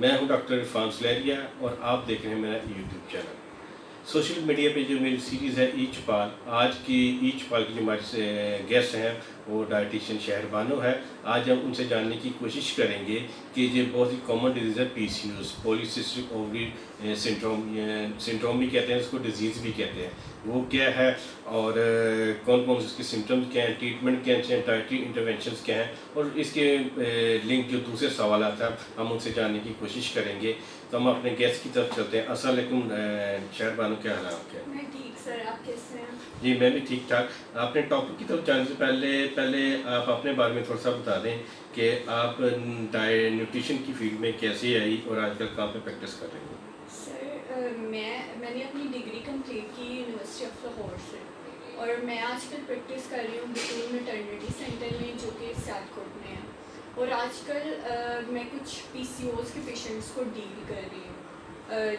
मैं हूं डॉक्टर इरफान सलेरिया और आप देख रहे हैं मेरा यूट्यूब चैनल। सोशल मीडिया पे जो मेरी सीरीज़ है ईच पाल, आज की ईच पाल की जो हमारे गेस्ट हैं वो डाइटिशियन शहर बानो है। आज हम उनसे जानने की कोशिश करेंगे कि ये बहुत ही कॉमन डिजीज़ है पीसीओएस, पॉलीसिस्टिक ओवरी सिंड्रोम भी कहते हैं उसको, डिजीज़ भी कहते हैं, वो क्या है और कौन कौन से इसके सिम्टम्स क्या हैं, ट्रीटमेंट क्या हैं, डाइटरी इंटरवेंशंस क्या हैं और इसके लिंक जो दूसरे सवाल आता है हम उनसे जानने की कोशिश करेंगे। तो हम अपने गेस्ट की तरफ चलते हैं। अस्सलाम वालेकुम शहर बानो, क्या हाल है आपके? मैं ठीक सर, आप कैसे हैं? जी मैं भी ठीक ठाक। आपने टॉपिक की तरफ जाने से पहले आप अपने बारे में थोड़ा सा बता दें कि आप न्यूट्रिशन की फील्ड में कैसे आई और आजकल कहाँ पे प्रैक्टिस कर रही हैं? सर मैंने अपनी डिग्री कंप्लीट की यूनिवर्सिटी ऑफ लाहौर से और मैं आजकल प्रैक्टिस कर रही हूँ बिटूल मैटरनिटी सेंटर में जो कि सियालकोट में है। और आजकल मैं कुछ पीसीओएस के पेशेंट्स को डील कर रही हूँ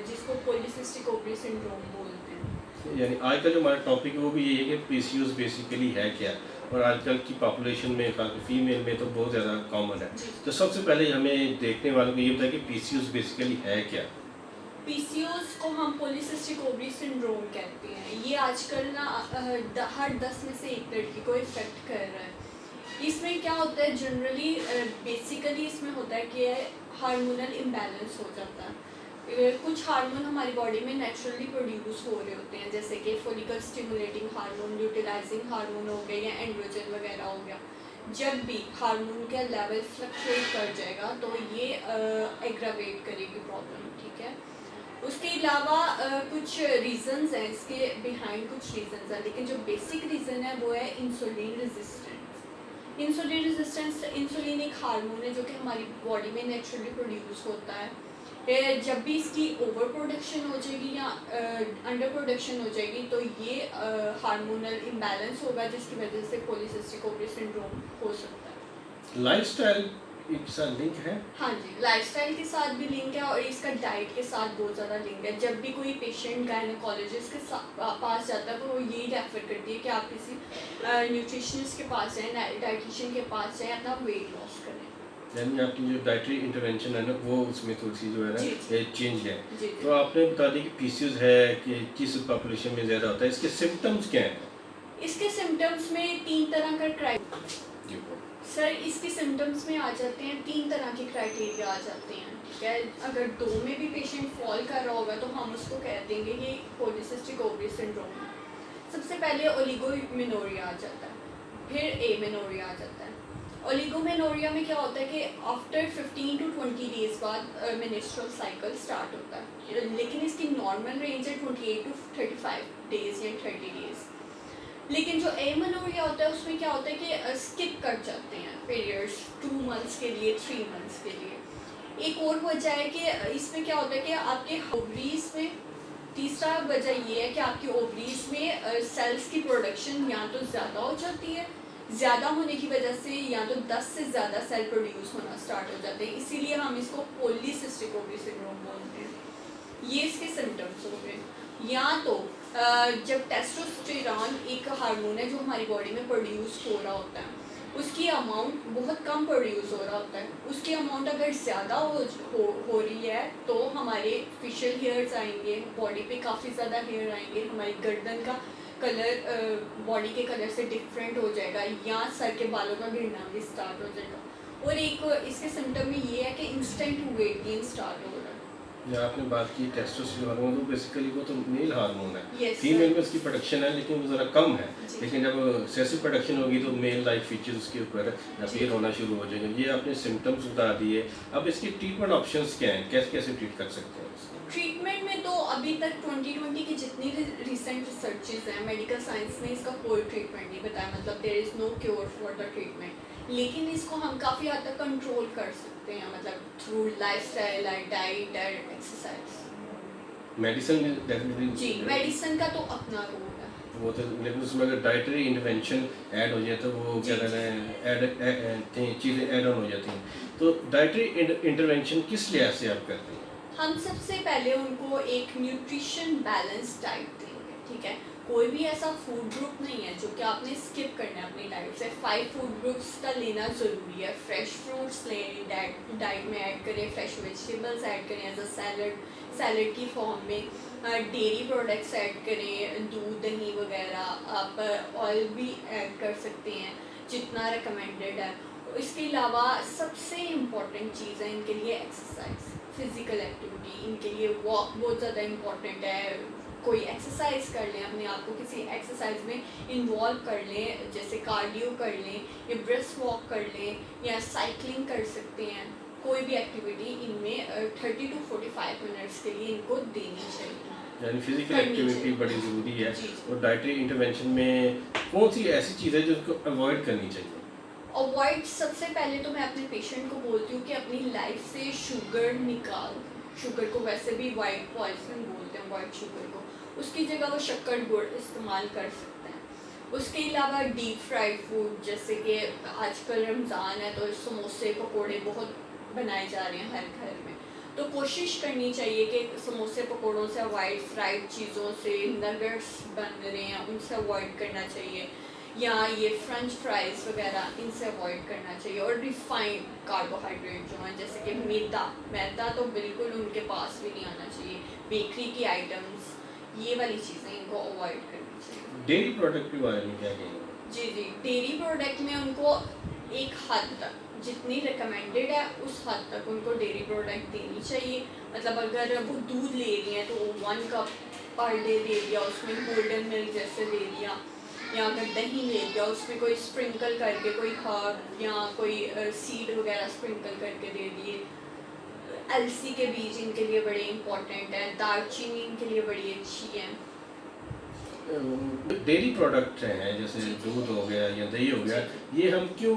जिसको पॉलीसिस्टिक ओवरी सिंड्रोम बोलते हैं। यानी आज का जो हमारा टॉपिक है वो भी यही है कि पीसीओएस बेसिकली है क्या, और आजकल की पॉपुलेशन में फीमेल में तो बहुत ज़्यादा कॉमन है। तो सबसे पहले हमें देखने वालों को ये बताया कि पीसीओएस बेसिकली है क्या? पीसीओएस को हम पॉलीसिस्टिक ओवरी सिंड्रोम कहते हैं। ये आजकल ना हर 10 में से एक लड़की को इफ़ेक्ट कर रहा है। इसमें क्या होता है जनरली, बेसिकली इसमें होता है कि हार्मोनल इम्बैलेंस हो जाता है। कुछ हार्मोन हमारी बॉडी में नेचुरली प्रोड्यूस हो रहे होते हैं, जैसे कि फोलिकल स्टिमुलेटिंग हार्मोन, ल्यूटिलाइजिंग हार्मोन हो गए या एंड्रोजन वगैरह हो गया। जब भी हार्मोन का लेवल फ्लक्चुएट कर जाएगा तो ये एग्रावेट करेगी प्रॉब्लम, ठीक है। उसके अलावा कुछ रीजंस हैं इसके बिहाइंड, कुछ रीजंस हैं, लेकिन जो बेसिक रीज़न है वो है इंसुलिन रेजिस्टेंस। इंसुलिन एक हार्मोन है जो कि हमारी बॉडी में नेचुरली प्रोड्यूस होता है। जब भी इसकी ओवर प्रोडक्शन हो जाएगी या अंडर प्रोडक्शन हो जाएगी तो ये हार्मोनल इम्बैलेंस होगा, जिसकी वजह से पॉलीसिस्टिक ओवरी सिंड्रोम हो सकता है। लाइफस्टाइल एक साथ लिंक है? हाँ जी, लाइफस्टाइल के साथ भी लिंक है और इसका डाइट के साथ बहुत ज़्यादा लिंक है। जब भी कोई पेशेंट गायनेकोलॉजिस्ट के पास जाता है तो वो यही रेफर करती है कि आप किसी न्यूट्रिशनिस्ट के पास जाएँ, डाइटिशियन के पास जाएँ, अपना वेट लॉस करें। यानी आपकी जो डाइटरी इंटरवेंशन है ना वो उसमें थोड़ी सी जो है ना चेंज है। जी। तो आपने बता दी कि पीसीओएस है कि किस पॉपुलेशन में ज़्यादा होता है, इसके सिम्टम्स क्या हैं? इसके सिम्टम्स में 3 तरह का सर इसके सिम्टम्स में आ जाते हैं, 3 तरह के क्राइटेरिया आ जाते हैं, ठीक है। अगर 2 में भी पेशेंट फॉल कर रहा होगा तो हम उसको कह देंगे कि पॉलीसिस्टिक ओवरी सिंड्रोम। सबसे पहले ओलिगोमेनोरिया आ जाता है, फिर एमेनोरिया आ जाता है। ओलिगोमेनोरिया में क्या होता है कि आफ्टर 15 टू 20 डेज बाद मेंस्ट्रुअल साइकिल स्टार्ट होता है, लेकिन इसकी नॉर्मल रेंज है 28 टू 35 डेज या 30 डेज। लेकिन जो एमेनोरिया होता है उसमें क्या होता है कि स्किप कर जाते हैं पीरियड्स 2 मंथ्स के लिए, 3 मंथ्स के लिए। एक और वजह है कि इसमें क्या होता है कि आपके ओवरीज में, तीसरा वजह ये है कि आपके ओवरीज में सेल्स की प्रोडक्शन या तो ज़्यादा हो जाती है, ज़्यादा होने की वजह से या तो 10 से ज़्यादा सेल प्रोड्यूस होना स्टार्ट हो जाते हैं, इसीलिए हम इसको पॉलीसिस्टिक ओवरी सिंड्रोम बोलते हैं। ये इसके सिम्टम्स हो गए। या तो जब टेस्टोस्टेरॉन एक हार्मोन है जो हमारी बॉडी में प्रोड्यूस हो रहा होता है, उसकी अमाउंट बहुत कम प्रोड्यूस हो रहा होता है। उसकी अमाउंट अगर ज़्यादा हो रही है तो हमारे फेशियल हेयर्स आएंगे, बॉडी पे काफ़ी ज़्यादा हेयर आएंगे, हमारी गर्दन का कलर बॉडी के कलर से डिफरेंट हो जाएगा या सर के बालों का गिरना भी स्टार्ट हो जाएगा। और एक इसके सिम्टम में ये है कि इंस्टेंट वेट गेन स्टार्ट हो रहा है। या आपने बात की टेस्टोस्टेरोन हार्मोन, तो बेसिकली वो तो मेल हार्मोन है। Yes, female sir. में उसकी प्रोडक्शन है लेकिन वो ज़रा कम है, जी। लेकिन जब एक्सेसिव प्रोडक्शन होगी तो मेल लाइक फीचर्स उसके ऊपर जी। अपीयर होना शुरू हो जाएंगे। ये आपने सिम्टम्स बता दिए। अब इसके ट्रीटमेंट ऑप्शंस क्या हैं, कैसे कैसे ट्रीट कर सकते हैं इसको? ट्रीटमेंट में तो अभी तक 2020 की जितनी रिसेंट रिसर्चेज हैं, मेडिकल साइंस ने इसका कोई ट्रीटमेंट नहीं बताया, मतलब there is no cure for the treatment. लेकिन इसको हम काफ़ी हद तक कंट्रोल कर सकते हैं, मतलब थ्रू लाइफस्टाइल, डाइट और एक्सरसाइज। मेडिसिन में डेफिनेटली जी, मेडिसिन का तो अपना रोल है। वो तो, लेकिन उसमें अगर डाइटरी इंटरवेंशन ऐड हो जाए तो वो क्या कहते हैं चीज़ें ऐड ऑन हो जाती हैं। तो डाइटरी इंटरवेंशन किस लिहाज से आप करते हैं? हम सबसे पहले उनको एक न्यूट्रिशन बैलेंस डाइट देंगे, ठीक है। कोई भी ऐसा फूड ग्रुप नहीं है जो कि आपने स्किप करना है अपनी डाइट से। 5 फूड ग्रुप्स का लेना ज़रूरी है। फ्रेश फ्रूट्स लें, डाइट में ऐड करें, फ्रेश वेजिटेबल्स ऐड करें एज अ सैलड की फॉर्म में, डेयरी प्रोडक्ट्स ऐड करें, दूध दही वगैरह। आप ऑयल भी ऐड कर सकते हैं जितना रिकमेंडेड है। इसके अलावा सबसे इम्पॉर्टेंट चीज़ है इनके लिए एक्सरसाइज, फिज़िकल एक्टिविटी। इनके लिए वॉक बहुत ज़्यादा इम्पॉर्टेंट है। कोई एक्सरसाइज कर लें, अपने आप को किसी एक्सरसाइज में इन्वॉल्व कर लें, जैसे कार्डियो कर लें या ब्रिस्क वॉक कर लें या साइकिलिंग कर सकते हैं। कोई भी एक्टिविटी इनमें 30 to 45 मिनट्स के लिए इनको देनी चाहिए। यानी फिजिकल एक्टिविटी बड़ी ज़रूरी है। जी। और डाइटरी इंटरवेंशन में कौन सी ऐसी चीज़ है जिसको अवॉइड करनी चाहिए? अवॉइड, सबसे पहले तो मैं अपने पेशेंट को बोलती हूँ कि अपनी लाइफ से शुगर निकाल। शुगर को वैसे भी वाइट पॉइजन बोलते हैं, वाइट शुगर को। उसकी जगह वो शक्कर गुड़ इस्तेमाल कर सकते हैं। उसके अलावा डीप फ्राइड फूड, जैसे कि आजकल रमज़ान है तो समोसे पकोड़े बहुत बनाए जा रहे हैं हर घर में, तो कोशिश करनी चाहिए कि समोसे पकोड़ों से अवॉइड, फ्राइड चीज़ों से, नगेट्स बन रहे हैं उनसे अवॉइड करना चाहिए, या ये फ्रेंच फ्राइज़ वगैरह इनसे अवॉइड करना चाहिए। और रिफाइंड कार्बोहाइड्रेट जो हैं, जैसे कि मैदा तो बिल्कुल उनके पास भी नहीं आना चाहिए। बेकरी की आइटम्स, ये वाली चीज़ें इनको अवॉइड करनी चाहिए। डेयरी प्रोडक्ट के बारे में क्या कहेंगे? जी, डेयरी प्रोडक्ट में उनको एक हद तक जितनी रिकमेंडेड है उस हद तक उनको डेयरी प्रोडक्ट देनी चाहिए। मतलब अगर वो दूध ले रही हैं तो 1 कप पर डे दे दिया, उसमें गोल्डन मिल्क जैसे दे दिया, या अगर दही ले लिया उसमें कोई स्प्रिंकल करके कोई हर्ब या कोई सीड वगैरह स्प्रिंकल करके दे दिए। अलसी के बीज इनके लिए बड़े इंपॉर्टेंट है, दालचीनी इनके लिए बड़ी अच्छी है। डेयरी प्रोडक्ट हैं जैसे दूध हो गया या दही हो गया, ये हम क्यों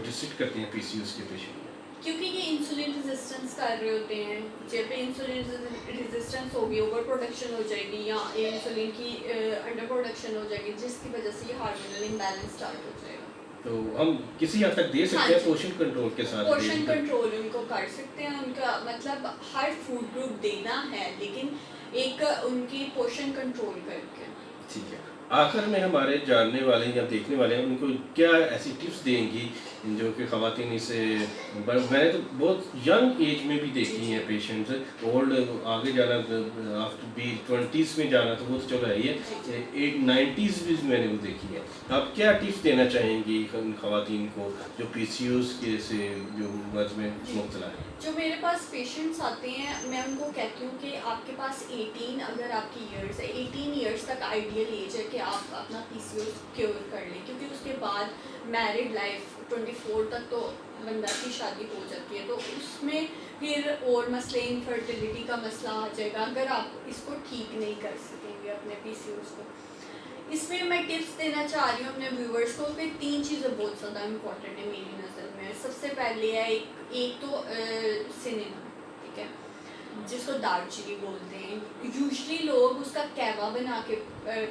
रिस्ट्रिक्ट करते हैं पीसीओएस के पेशेंट में? क्योंकि ये इंसुलिन रेजिस्टेंस कर रहे होते हैं। जब पे इंसुलिन रेजिस्टेंस होगी, ओवर प्रोडक्शन हो जाएगी या इंसुलिन की अंडर प्रोडक्शन हो जाएगी, जिसकी वजह से ये हार्मोनल इम्बैलेंस स्टार्ट हो जाएगा। तो हम किसी हद तक दे सकते हैं पोषण कंट्रोल के साथ? पोषण कंट्रोल उनको कर सकते हैं। उनका मतलब हर फूड ग्रुप देना है, लेकिन एक उनकी पोषण कंट्रोल करके। ठीक है, आखिर में हमारे जानने वाले या देखने वाले हैं उनको क्या ऐसी टिप्स देंगी जो कि ख़वातीन इसे, मैंने तो बहुत यंग एज में भी देखी हैं पेशेंट्स, ओल्ड आगे जाना आफ्टर बी 20s में जाना तो वो तो चलो है ही है, 90s भी मैंने वो देखी है। आप क्या टिप्स देना चाहेंगी उन ख़वातीन को जो पीसीओएस के से जो मर्ज में मुब्तला है? जो मेरे पास पेशेंट्स आते हैं, मैं उनको कहती हूँ कि आपके पास 18 अगर आपकी ईयर्स है, 18 ईयर्स तक आइडियल एज है कि आप अपना पीसीओएस क्योर कर लें, क्योंकि उसके बाद मैरिड लाइफ 24 तक तो बंदा की शादी हो जाती है, तो उसमें फिर और मसले, इनफर्टिलिटी का मसला आ जाएगा अगर आप इसको ठीक नहीं कर सकेंगे अपने पीसीओएस को। इसमें मैं टिप्स देना चाह रही हूँ अपने व्यूवर्स को कि 3 चीज़ें बहुत ज़्यादा इम्पोर्टेंट है मेरी नज़र में। सबसे पहले है एक तो सिनेमा, ठीक है, जिसको दालचीनी बोलते हैं। यूजुअली लोग उसका कहवा बना के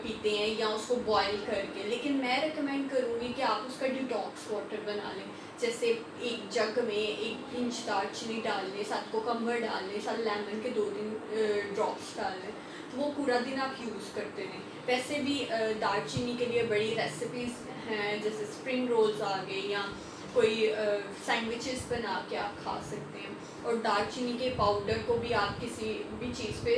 पीते हैं या उसको बॉईल करके, लेकिन मैं रिकमेंड करूँगी कि आप उसका डिटॉक्स वाटर बना लें। जैसे एक जग में 1 पिंच दालचीनी डाल लें, साथ कोकम्बर डाल लें, साथ लेमन के 2-3 ड्रॉप्स डाल लें, तो वो पूरा दिन आप यूज़ करते रहें। वैसे भी दालचीनी के लिए बड़ी रेसिपीज़ हैं, जैसे स्प्रिंग रोल्स आ गए या कोई सैंडविचेस बना के आप खा सकते हैं। और दालचीनी के पाउडर को भी आप किसी भी चीज़ पे,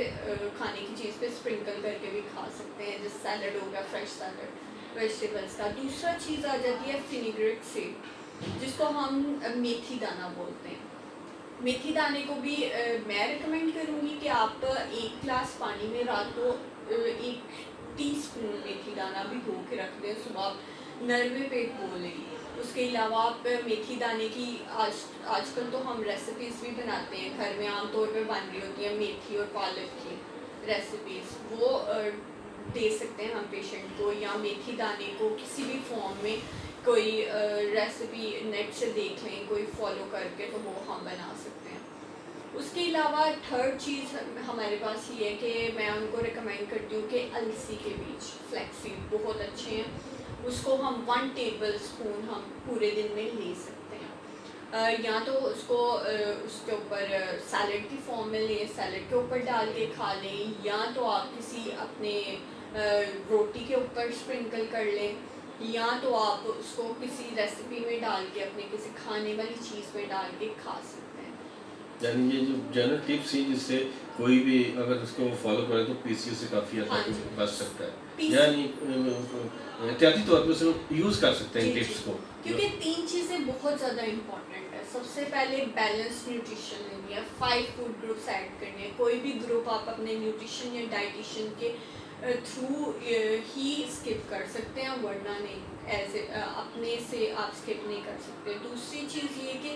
खाने की चीज़ पे स्प्रिंकल करके भी खा सकते हैं, जैसे सैलड हो गया, फ्रेश सैलड वेजिटेबल्स का। दूसरा चीज़ आ जाती है फिनिग्रेक सीड, जिसको हम मेथी दाना बोलते हैं। मेथी दाने को भी मैं रिकमेंड करूँगी कि आप 1 गिलास पानी में रात को 1 टीस्पून मेथी दाना भिगो के रख दें, सुबह नरमे पेट बो लें। उसके अलावा आप मेथी दाने की आजकल तो हम रेसिपीज़ भी बनाते हैं घर में, आमतौर पे बन रही होती हैं मेथी और पालक की रेसिपीज़, वो दे सकते हैं हम पेशेंट को। या मेथी दाने को किसी भी फॉर्म में कोई रेसिपी नेट से देख लें, कोई फॉलो करके, तो वो हम बना सकते हैं। उसके अलावा थर्ड चीज़ हमारे पास ये है कि मैं उनको रिकमेंड करती हूँ कि अलसी के बीज, फ्लैक्सीड बहुत अच्छे हैं, उसको हम 1 टेबल स्पून हम पूरे दिन में ले सकते हैं। या तो उसको उसके ऊपर सैलड की फॉर्म में लें, सैलड के ऊपर डाल के खा लें, या तो आप किसी अपने रोटी के ऊपर स्प्रिंकल कर लें, या तो आप उसको किसी रेसिपी में डाल के अपने किसी खाने वाली चीज़ में डाल के खा सकते हैं। यानी ये जो जनरल टिप्स हैं जिससे कोई भी अगर उसको फॉलो करे तो पीसीओ से काफ़ी हद तक बच सकता है, यानी एहतियाती तौर पर उसे यूज़ कर सकते हैं टिप्स को, क्योंकि 3 चीज़ें बहुत ज़्यादा इम्पॉर्टेंट है। सबसे पहले बैलेंस न्यूट्रिशन लेनी है, 5 फूड ग्रुप्स ऐड करने हैं। कोई भी ग्रुप आप अपने न्यूट्रिशन या डाइटिशियन के थ्रू ही स्किप कर सकते हैं, वरना नहीं ऐसे अपने से आप स्किप नहीं कर सकते। दूसरी चीज़ ये कि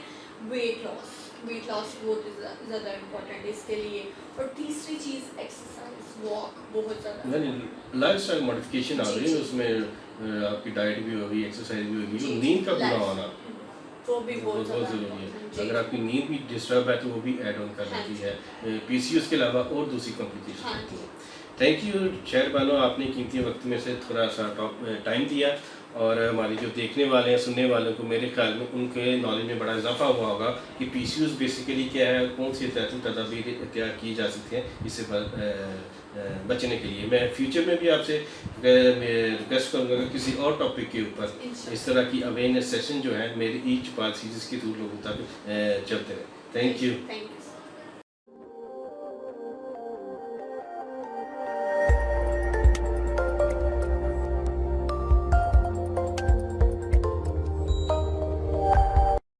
वेट लॉस बहुत ज़्यादा इम्पोर्टेंट है इसके लिए। और तीसरी चीज़ एक्सरसाइज, वॉक बहुत ज़्यादा, यानी लाइफस्टाइल मॉडिफिकेशन आ गई है उसमें, आपकी डाइट भी होगी, एक्सरसाइज भी होगी, और नींद का पूरा होना वो भी बहुत ज़रूरी है। अगर आपकी नींद भी डिस्टर्ब है तो वो भी ऐड ऑन कर लेती है पीसीओएस के अलावा और दूसरी कॉम्प्लिकेशन। थैंक यू शहर बानो, आपने कीमती वक्त में से थोड़ा सा टाइम दिया, और हमारे जो देखने वाले हैं, सुनने वालों को मेरे ख्याल में उनके नॉलेज में बड़ा इजाफा हुआ होगा कि पीसीओएस बेसिकली क्या है, कौन सी तदाबीर तैयार की जा सकती हैं इससे बचने के लिए। मैं फ्यूचर में भी आपसे रिक्वेस्ट करूँगा कि किसी और टॉपिक के ऊपर इस तरह की अवेयरनेस सेशन जो है मेरी ईच पाल सीरीज़ के थ्रू लोगों तक चलते रहे। Thank you.